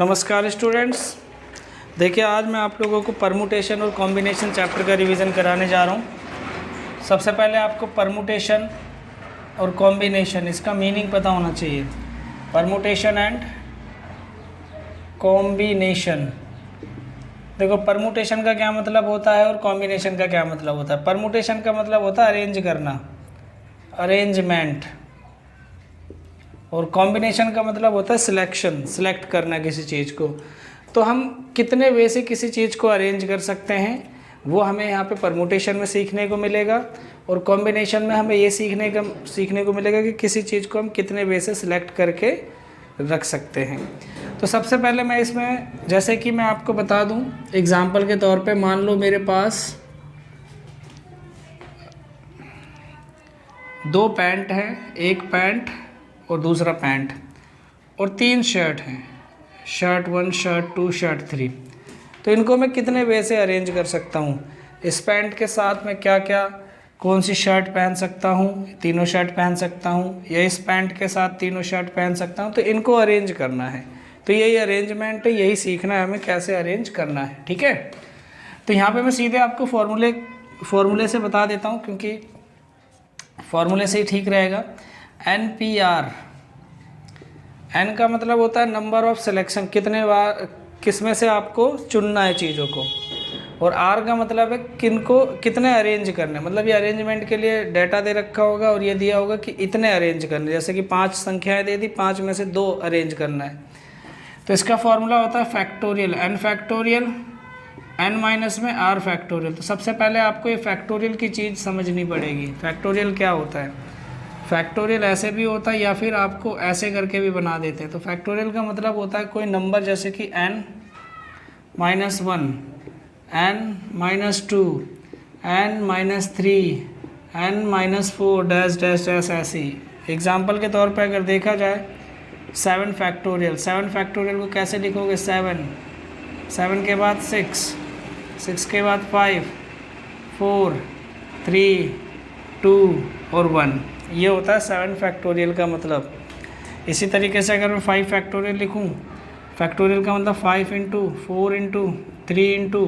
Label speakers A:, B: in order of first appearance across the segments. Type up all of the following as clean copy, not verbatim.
A: नमस्कार स्टूडेंट्स। देखिए आज मैं आप लोगों को परमुटेशन और कॉम्बिनेशन चैप्टर का रिवीजन कराने जा रहा हूँ। सबसे पहले आपको परमुटेशन और कॉम्बिनेशन इसका मीनिंग पता होना चाहिए। परमुटेशन एंड कॉम्बिनेशन, देखो परमुटेशन का क्या मतलब होता है और कॉम्बिनेशन का क्या मतलब होता है। परमुटेशन का मतलब होता है अरेंज करना, अरेंजमेंट, और कॉम्बिनेशन का मतलब होता है सिलेक्शन, सिलेक्ट करना किसी चीज़ को। तो हम कितने वे से किसी चीज़ को अरेंज कर सकते हैं वो हमें यहाँ पे परमुटेशन में सीखने को मिलेगा, और कॉम्बिनेशन में हमें ये सीखने को मिलेगा कि किसी चीज़ को हम कितने वे से सिलेक्ट करके रख सकते हैं। तो सबसे पहले मैं इसमें जैसे कि मैं आपको बता दूँ एग्जाम्पल के तौर पे, मान लो मेरे पास 2 पैंट हैं, एक पैंट और दूसरा पैंट, और 3 शर्ट हैं, शर्ट 1, शर्ट 2, शर्ट 3। तो इनको मैं कितने वे से अरेंज कर सकता हूँ। इस पैंट के साथ मैं क्या क्या कौन सी शर्ट पहन सकता हूँ, तीनों शर्ट पहन सकता हूँ, या इस पैंट के साथ तीनों शर्ट पहन सकता हूँ। तो इनको अरेंज करना है। तो यही अरेंजमेंट है, यही सीखना है हमें कैसे अरेंज करना है। ठीक है, तो यहाँ पे मैं सीधे आपको फॉर्मूले से बता देता हूँ, क्योंकि फॉर्मूले से ही ठीक रहेगा। NPR, N का मतलब होता है नंबर ऑफ सिलेक्शन, कितने बार किसमें से आपको चुनना है चीज़ों को, और R का मतलब है किनको कितने अरेंज करने, मतलब ये अरेंजमेंट के लिए डाटा दे रखा होगा और ये दिया होगा कि इतने अरेंज करने। जैसे कि 5 संख्याएं दे दी, 5 में से 2 अरेंज करना है। तो इसका फॉर्मूला होता है factorial, N factorial, N minus में R फैक्टोरियल। तो सबसे पहले आपको ये फैक्टोरियल की चीज़ समझनी पड़ेगी। फैक्टोरियल क्या होता है। फैक्टोरियल ऐसे भी होता है या फिर आपको ऐसे करके भी बना देते हैं। तो फैक्टोरियल का मतलब होता है कोई नंबर, जैसे कि n minus 1, n minus 2, n minus 3, n minus 4 dash dash dash ऐसी। एग्जाम्पल के तौर पर अगर देखा जाए 7 फैक्टोरियल, 7 फैक्टोरियल को कैसे लिखोगे, 7 के बाद 6 के बाद 5, 4, 3, 2 और 1, ये होता है 7 फैक्टोरियल का मतलब। इसी तरीके से अगर मैं 5 फैक्टोरियल लिखूं, फैक्टोरियल का मतलब 5 इंटू 4 इंटू 3 इंटू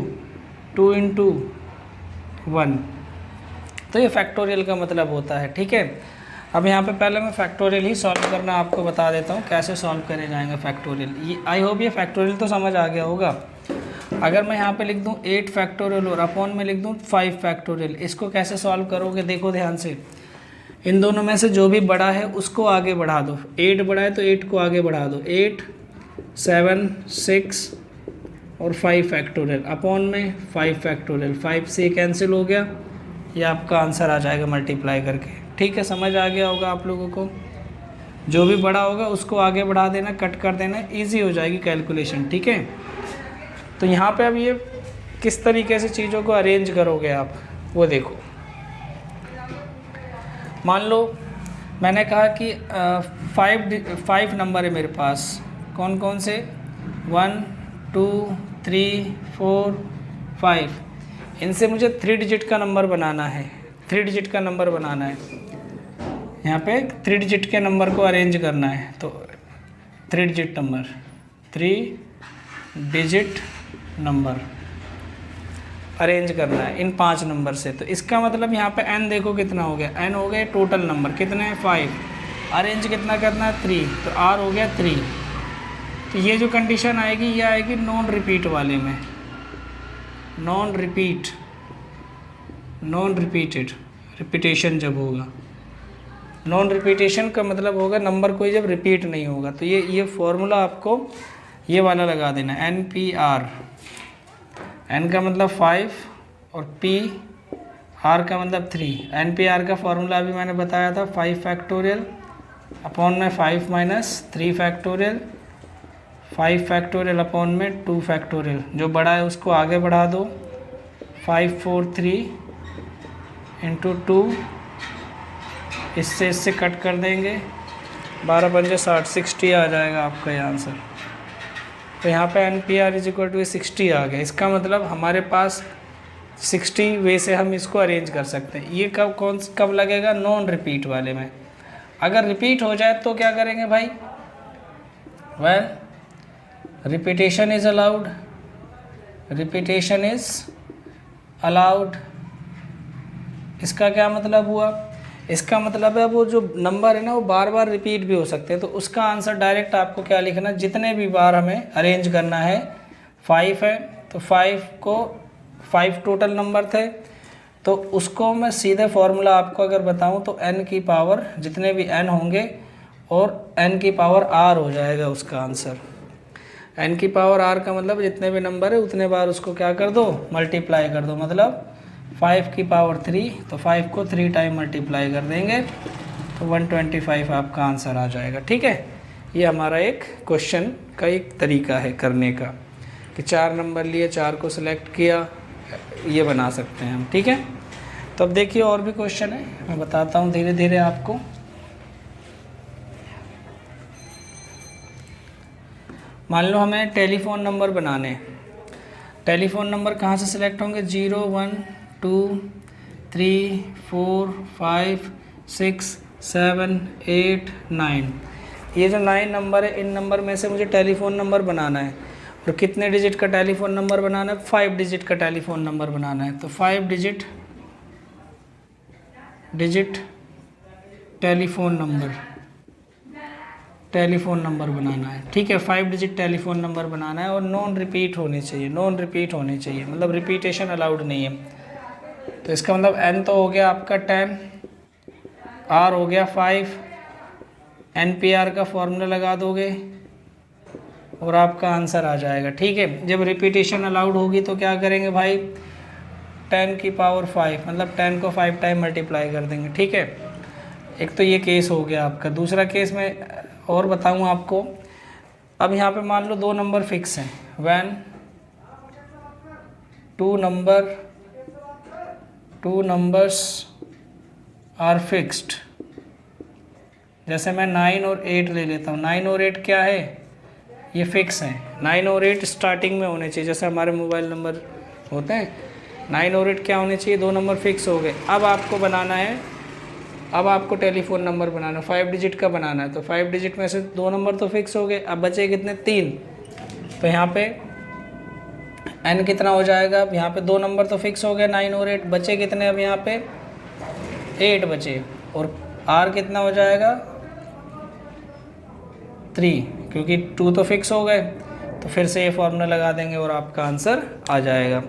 A: 2 इंटू 1, तो ये फैक्टोरियल का मतलब होता है। ठीक है, अब यहाँ पे पहले मैं फैक्टोरियल ही सॉल्व करना आपको बता देता हूँ, कैसे सॉल्व करे जाएंगे फैक्टोरियल। ये आई होप ये फैक्टोरियल तो समझ आ गया होगा। अगर मैं यहाँ पे लिख दूँ 8 फैक्टोरियल और अपॉन में लिख दूँ 5 फैक्टोरियल, इसको कैसे सॉल्व करोगे, देखो ध्यान से। इन दोनों में से जो भी बड़ा है उसको आगे बढ़ा दो। 8 बड़ा है तो 8 को आगे बढ़ा दो। 8, 7, 6 और 5 फैक्टोरियल, अपॉन में 5 फैक्टोरियल। 5 से कैंसिल हो गया, ये आपका आंसर आ जाएगा मल्टीप्लाई करके। ठीक है, समझ आ गया होगा आप लोगों को। जो भी बड़ा होगा उसको आगे बढ़ा देना, कट कर देना, ईजी हो जाएगी कैलकुलेशन। ठीक है, तो यहाँ पे अब ये किस तरीके से चीज़ों को अरेंज करोगे आप, वो देखो। मान लो मैंने कहा कि 5 नंबर है मेरे पास, कौन कौन से, 1, 2, 3, 4, 5। इनसे मुझे 3 डिजिट का नंबर बनाना है, 3 डिजिट का नंबर बनाना है। यहाँ पे 3 डिजिट के नंबर को अरेंज करना है। तो 3 digit number, 3 digit number arrange करना है इन 5 नंबर से। तो इसका मतलब यहाँ पे n देखो कितना हो गया, n हो गया टोटल नंबर, कितने हैं 5। अरेंज कितना करना है 3, तो r हो गया 3। तो ये जो कंडीशन आएगी ये आएगी नॉन रिपीट वाले में, नॉन रिपीटेड, रिपीटेशन जब होगा। नॉन रिपीटेशन का मतलब होगा नंबर कोई जब रिपीट नहीं होगा। तो ये फॉर्मूला आपको ये वाला लगा देना, NPR। N का मतलब 5 और PR का मतलब 3। NPR का फॉर्मूला अभी मैंने बताया था, 5 फैक्टोरियल अपॉन में 5 माइनस 3 फैक्टोरियल, 5 फैक्टोरियल अपॉन में 2 फैक्टोरियल। जो बड़ा है उसको आगे बढ़ा दो, 5, 4, 3 इंटू 2, इससे कट कर देंगे, 12 पंजे 60, 60 आ जाएगा आपका ये आंसर। तो यहाँ पे NPR इज इक्वल टू 60 आ गया। इसका मतलब हमारे पास 60 वे से हम इसको अरेंज कर सकते हैं। ये कब लगेगा, नॉन रिपीट वाले में। अगर रिपीट हो जाए तो क्या करेंगे भाई, well repetition is allowed, repetition is allowed. इसका क्या मतलब हुआ? इसका मतलब है वो जो नंबर है ना वो बार बार रिपीट भी हो सकते हैं। तो उसका आंसर डायरेक्ट आपको क्या लिखना, जितने भी बार हमें अरेंज करना है 5 है, तो 5 टोटल नंबर थे, तो उसको मैं सीधे फॉर्मूला आपको अगर बताऊं तो n की पावर जितने भी n होंगे और n की पावर r हो जाएगा उसका आंसर। n की पावर r का मतलब जितने भी नंबर है उतने बार उसको क्या कर दो, मल्टीप्लाई कर दो। मतलब 5 की पावर 3, तो 5 को 3 टाइम मल्टीप्लाई कर देंगे तो 125 आपका आंसर आ जाएगा। ठीक है, ये हमारा एक क्वेश्चन का एक तरीका है करने का कि 4 नंबर लिए, 4 को सिलेक्ट किया, ये बना सकते हैं हम। ठीक है, तो अब देखिए और भी क्वेश्चन है, मैं बताता हूँ धीरे धीरे आपको। मान लो हमें टेलीफोन नंबर बनाने हैं। टेलीफोन नंबर कहाँ से सिलेक्ट होंगे? 0 1 2 3 4 5 6 7 8 9। ये जो 9 नंबर है, इन नंबर में से मुझे टेलीफोन नंबर बनाना है। और कितने डिजिट का टेलीफोन नंबर बनाना है? 5 डिजिट का टेलीफोन नंबर बनाना है। तो 5 डिजिट टेलीफोन नंबर बनाना है। ठीक है, 5 डिजिट टेलीफोन नंबर बनाना है और नॉन रिपीट होने चाहिए, मतलब रिपीटेशन अलाउड नहीं है। तो इसका मतलब n तो हो गया आपका 10, r हो गया 5, NPR का फॉर्मूला लगा दोगे और आपका आंसर आ जाएगा। ठीक है, जब रिपीटेशन अलाउड होगी तो क्या करेंगे भाई, 10 की पावर 5 मतलब 10 को 5 टाइम मल्टीप्लाई कर देंगे। ठीक है, एक तो ये केस हो गया आपका। दूसरा केस में और बताऊँ आपको। अब यहाँ पे मान लो 2 नंबर फिक्स हैं, व्हेन 2 नंबर्स आर फिक्स्ड। जैसे मैं 9 और 8 ले लेता हूँ। 9 और 8 क्या है, ये फिक्स हैं। 9 और 8 स्टार्टिंग में होने चाहिए, जैसे हमारे मोबाइल नंबर होते हैं। 9 और 8 क्या होने चाहिए, 2 नंबर फिक्स हो गए। अब आपको बनाना है, अब आपको टेलीफोन नंबर बनाना है, 5 डिजिट का बनाना है। तो 5 डिजिट में से 2 नंबर तो फिक्स हो गए, अब बचे कितने, 3। तो यहाँ पे n कितना हो जाएगा, अब यहाँ पे 2 नंबर तो फिक्स हो गए 9 और 8, बचे कितने, अब यहाँ पे 8 बचे। और r कितना हो जाएगा, 3, क्योंकि 2 तो फिक्स हो गए। तो फिर से ये फॉर्मूला लगा देंगे और आपका आंसर आ जाएगा।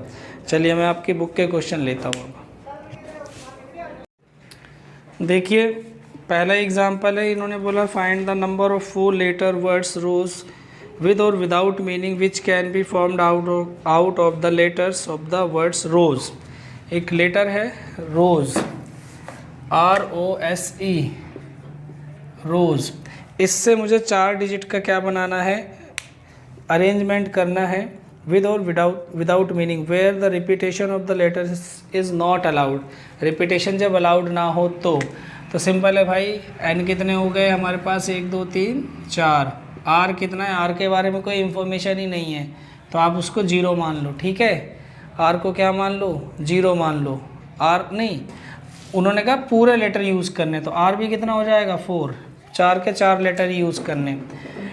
A: चलिए मैं आपकी बुक के क्वेश्चन लेता हूँ। देखिए पहला एग्जाम्पल है, इन्होंने बोला find the number of 4 letter words rose with और without meaning which can be formed out of the letters of the words rose. एक लेटर है रोज, ROSE, रोज। इससे मुझे 4 डिजिट का क्या बनाना है, अरेंजमेंट करना है विद और without meaning where the repetition of the letters is not allowed. Repetition जब अलाउड ना हो तो सिंपल है भाई। n कितने हो गए हमारे पास, 1 2 3 4। r कितना है, r के बारे में कोई इन्फॉर्मेशन ही नहीं है, तो आप उसको 0 मान लो। ठीक है, r को क्या मान लो, 0 मान लो। r नहीं, उन्होंने कहा पूरे लेटर यूज़ करने, तो r भी कितना हो जाएगा, 4। 4 के 4 लेटर यूज़ करने।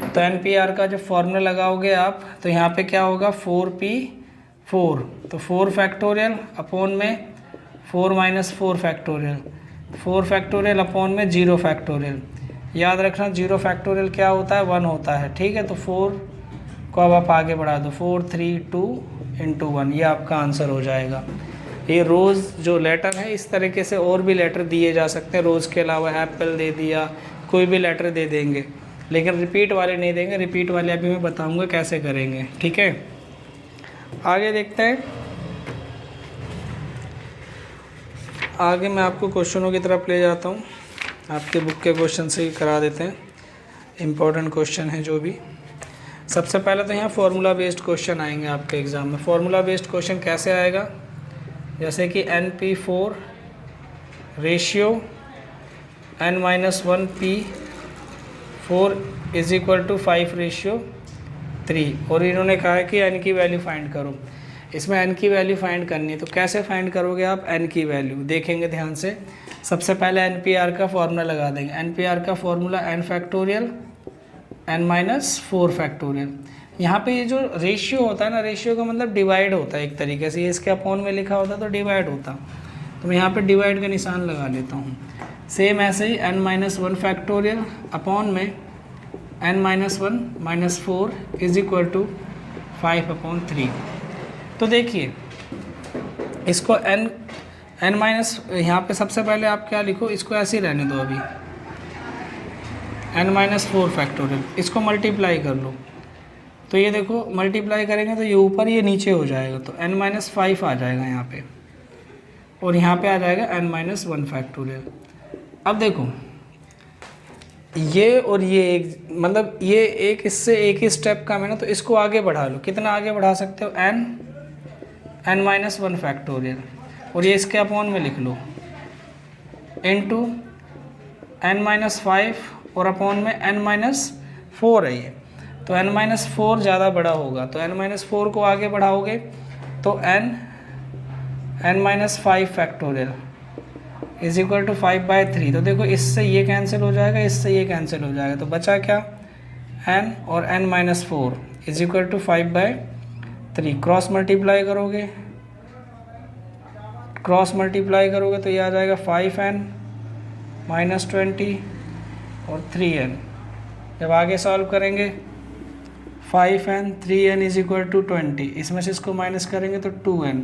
A: तो NPR का जब फॉर्मूला लगाओगे आप, तो यहाँ पे क्या होगा, 4p4, तो 4 फैक्टोरियल अपॉन में 4 माइनस 4 फैक्टोरियल, 4 फैक्टोरियल अपॉन में 0 फैक्टोरियल। याद रखना 0 फैक्टोरियल क्या होता है, 1 होता है। ठीक है, तो 4 को अब आप आगे बढ़ा दो, 4 3 2 इंटू 1, ये आपका आंसर हो जाएगा। ये रोज़ जो लेटर है, इस तरीके से और भी लेटर दिए जा सकते हैं। रोज़ के अलावा एप्पल दे दिया, कोई भी लेटर दे देंगे, लेकिन रिपीट वाले नहीं देंगे। रिपीट वाले अभी मैं बताऊंगा कैसे करेंगे। ठीक है, आगे देखते हैं। आगे मैं आपको क्वेश्चनों की तरफ ले जाता हूँ, आपके बुक के क्वेश्चन से ही करा देते हैं। इम्पोर्टेंट क्वेश्चन है जो भी। सबसे पहले तो यहाँ फार्मूला बेस्ड क्वेश्चन आएंगे आपके एग्ज़ाम में। फार्मूला बेस्ड क्वेश्चन कैसे आएगा, जैसे कि NP4 ratio n-1p4 is equal to 5:3, और इन्होंने कहा है कि n की वैल्यू फाइंड करो। इसमें n की वैल्यू फाइंड करनी है, तो कैसे फाइंड करोगे आप n की वैल्यू, देखेंगे ध्यान से। सबसे पहले NPR का फॉर्मूला लगा देंगे। NPR का formula n factorial n-4 factorial. यहाँ पे ये जो रेशियो होता है ना, रेशियो का मतलब डिवाइड होता है एक तरीके से, ये इसके अपॉन में लिखा होता तो डिवाइड होता, तो मैं यहाँ पे डिवाइड का निशान लगा लेता हूँ। सेम ऐसे ही n-1 फैक्टोरियल अपॉन में n-1 -4 इज इक्वल टू 5/3। तो देखिए इसको n माइनस, यहाँ पे सबसे पहले आप क्या लिखो, इसको ऐसे ही रहने दो अभी, n-4 फैक्टोरियल, इसको मल्टीप्लाई कर लो। तो ये देखो मल्टीप्लाई करेंगे तो ये ऊपर ये नीचे हो जाएगा, तो n-5 आ जाएगा यहाँ पे, और यहाँ पे आ जाएगा n-1 फैक्टोरियल। अब देखो ये और ये एक, मतलब ये एक इससे एक ही स्टेप कम है ना, तो इसको आगे बढ़ा लो। कितना आगे बढ़ा सकते हो, n-1 फैक्टोरियल, और ये इसके अपॉन में लिख लो इनटू n-5 और अपॉन में n-4 है ये, तो n-4 ज़्यादा बड़ा होगा, तो n-4 को आगे बढ़ाओगे तो n-5 factorial is equal to 5/3। तो देखो इससे ये कैंसिल हो जाएगा, इससे ये कैंसिल हो जाएगा, तो बचा क्या, n और n-4 is equal to 5/3। Cross multiply करोगे, तो ये आ जाएगा 5n -20 और 3n। जब आगे सॉल्व करेंगे 5n 3n is equal to 20, इसमें से इसको माइनस करेंगे तो 2n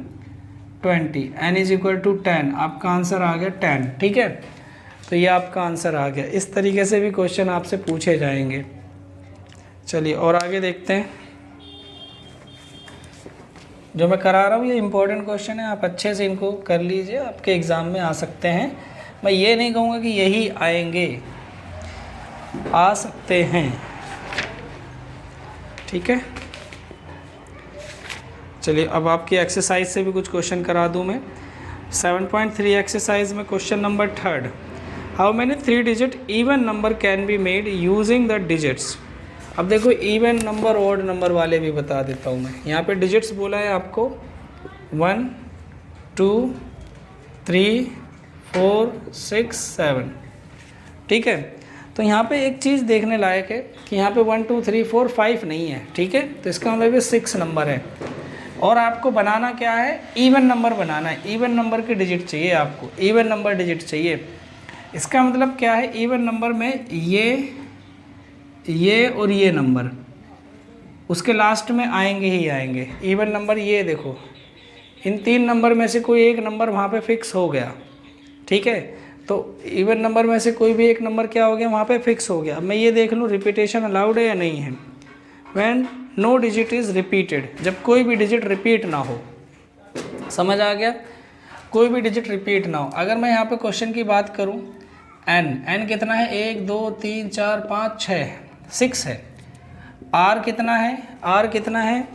A: 20, n is equal to 10। आपका आंसर आ गया 10। ठीक है, तो ये आपका आंसर आ गया। इस तरीके से भी क्वेश्चन आपसे पूछे जाएंगे। चलिए और आगे देखते हैं। जो मैं करा रहा हूँ ये इम्पोर्टेंट क्वेश्चन है, आप अच्छे से इनको कर लीजिए, आपके एग्ज़ाम में आ सकते हैं। मैं ये नहीं कहूँगा कि यही आएंगे, आ सकते हैं। ठीक है, चलिए अब आपकी एक्सरसाइज से भी कुछ क्वेश्चन करा दूँ मैं। 7.3 एक्सरसाइज में question number 3, how many 3 digit even number can be made using the digits. अब देखो इवन नंबर ऑड नंबर वाले भी बता देता हूँ मैं। यहाँ पे डिजिट्स बोला है आपको 1 2 3 4 6 7। ठीक है, तो यहाँ पे एक चीज़ देखने लायक है कि यहाँ पे 1 2 3 4 5 नहीं है। ठीक है, तो इसका मतलब ये 6 नंबर है, और आपको बनाना क्या है, इवन नंबर बनाना है। इवन नंबर की डिजिट चाहिए आपको, इवन नंबर डिजिट चाहिए। इसका मतलब क्या है, इवन नंबर में ये और ये नंबर उसके लास्ट में आएंगे ही आएंगे। इवन नंबर ये देखो, इन 3 नंबर में से कोई एक नंबर वहाँ पे फिक्स हो गया। ठीक है, तो इवन नंबर में से कोई भी एक नंबर क्या हो गया, वहाँ पे फिक्स हो गया। अब मैं ये देख लूँ रिपीटेशन अलाउड है या नहीं है। When no digit is repeated, जब कोई भी डिजिट रिपीट ना हो। समझ आ गया, कोई भी डिजिट रिपीट ना हो। अगर मैं यहाँ पे क्वेश्चन की बात करूँ, n कितना है, 1 2 3 4 5 6 है। r कितना है, r कितना है,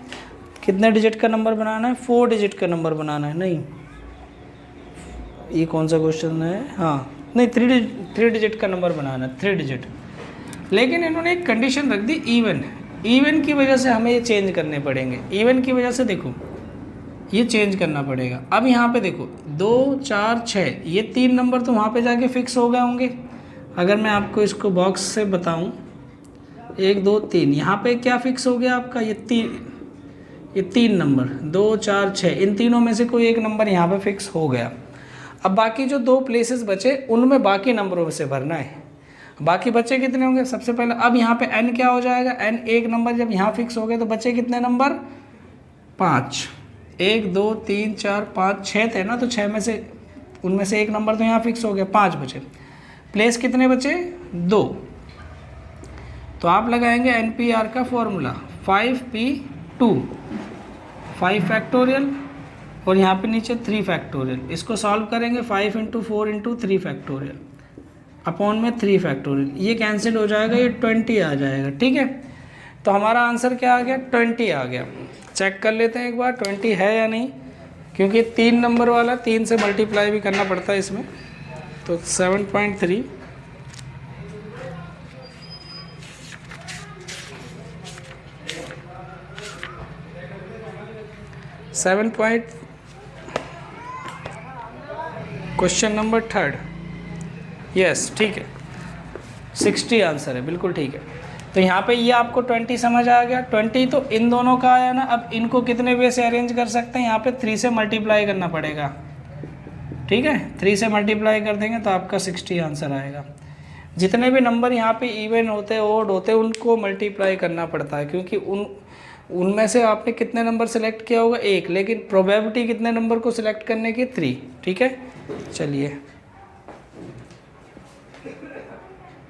A: कितने डिजिट का नंबर बनाना है, 4 डिजिट का नंबर बनाना है। नहीं, ये कौन सा क्वेश्चन है, हाँ नहीं, 3 डिजिट का नंबर बनाना है, 3 डिजिट। लेकिन इन्होंने एक कंडीशन रख दी, इवन की वजह से हमें ये चेंज करने पड़ेंगे। इवन की वजह से देखो ये चेंज करना पड़ेगा। अब यहाँ पे देखो 2 4 6, ये 3 नंबर तो वहाँ पे जाके फिक्स हो गए होंगे। अगर मैं आपको इसको बॉक्स से बताऊँ, 1 2 3, यहाँ पे क्या फिक्स हो गया आपका, ये 3 नंबर 2 4 6, इन तीनों में से कोई एक नंबर यहाँ पे फिक्स हो गया। अब बाकी जो 2 प्लेसेस बचे उनमें बाकी नंबरों से भरना है। बाकी बच्चे कितने होंगे, सबसे पहले अब यहाँ पे n क्या हो जाएगा, n एक नंबर जब यहाँ फिक्स हो गए तो बचे कितने नंबर, 5। 1 2 3 4 5 6 थे ना, तो 6 में से उनमें से एक नंबर तो यहाँ फिक्स हो गया, 5 बचे। प्लेस कितने बचे, 2। तो आप लगाएंगे NPR का फॉर्मूला 5p2, 5 फैक्टोरियल और यहाँ पे नीचे 3 फैक्टोरियल। इसको सॉल्व करेंगे 5 × 4 × 3 फैक्टोरियल अपॉन में 3 फैक्टोरियल। ये कैंसिल हो जाएगा, ये 20 आ जाएगा। ठीक है, तो हमारा आंसर क्या आ गया, 20 आ गया। चेक कर लेते हैं एक बार 20 है या नहीं, क्योंकि 3 नंबर वाला 3 से मल्टीप्लाई भी करना पड़ता है इसमें। तो 7.3 क्वेश्चन नंबर 3, यस ठीक है, 60 आंसर है, बिल्कुल ठीक है। तो यहाँ पे ये आपको 20 समझ आ गया। 20 तो इन दोनों का आया ना। अब इनको कितने वे से अरेंज कर सकते हैं, यहाँ पे 3 से मल्टीप्लाई करना पड़ेगा, ठीक है। 3 से मल्टीप्लाई कर देंगे तो आपका 60 आंसर आएगा। जितने भी नंबर यहाँ पे इवन होते हैं, ओड होते हैं, उनको मल्टीप्लाई करना पड़ता है, क्योंकि उनमें से आपने कितने नंबर सेलेक्ट किया होगा, एक, लेकिन प्रोबेबिलिटी कितने नंबर को सिलेक्ट करने की, 3, ठीक है। चलिए